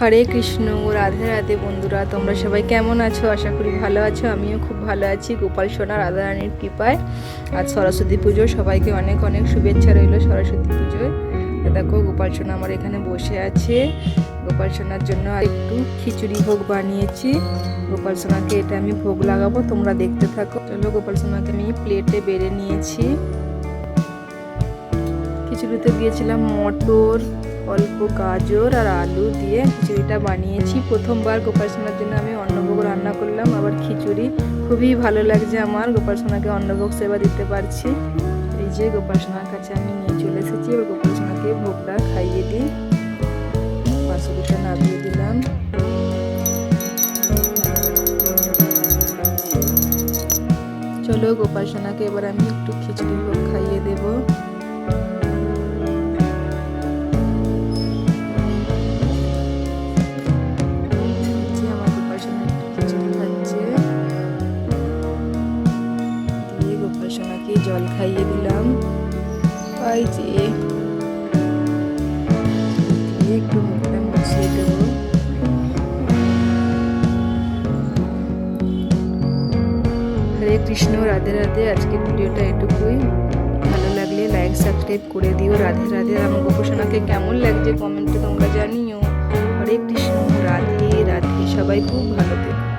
হরে কৃষ্ণ, রাধে রাধে। বন্ধুরা, তোমরা সবাই কেমন আছো? আশা করি ভালো আছো। আমিও খুব ভালো আছি গোপাল সোনা রাধারানীর কৃপায়। আজ সরস্বতী পুজো, সবাইকে অনেক অনেক শুভেচ্ছা রইল সরস্বতী পুজোয়। দেখো গোপাল সোনা আমার এখানে বসে আছে। গোপাল সোনার জন্য একটু খিচুড়ি ভোগ বানিয়েছি। গোপাল সোনাকে এটা আমি ভোগ লাগাবো, তোমরা দেখতে থাকো। চলো, গোপাল সোনাকে আমি প্লেটে বেড়ে নিয়েছি। খিচুড়িতে দিয়েছিলাম মটর, অল্প গাজর আর আলু দিয়ে খিচুড়িটা বানিয়েছি। প্রথমবার গোপাল সোনার জন্য আমি অন্নভোগ রান্না করলাম, আবার খিচুড়ি। খুবই ভালো লাগছে আমার, গোপাল সোনাকে অন্নভোগ সেবা দিতে পারছি। এই যে গোপাল সোনার কাছে আমি নিয়ে চলে এসেছি। এবার গোপাল সোনাকে ভোগটা খাইয়ে দিই। বাসুরিটা নামিয়ে দিলাম। চলো, গোপাল সোনাকে এবার আমি একটু খিচুড়ি ভোগ খাইয়ে দেবো। জল খাইয়ে দিলাম। এই যে একটু মুখটা মুছিয়ে দেবো। হরে কৃষ্ণ, রাধে রাধে। আজকে ভিডিওটা এটুকুই। ভালো লাগলে লাইক সাবস্ক্রাইব করে দিও। রাধে রাধে। আমার গোপাল সোনাকে কেমন লাগছে কমেন্টে তোমরা জানিও। হরে কৃষ্ণ, রাধে রাধে। সবাই খুব ভালো থেকো।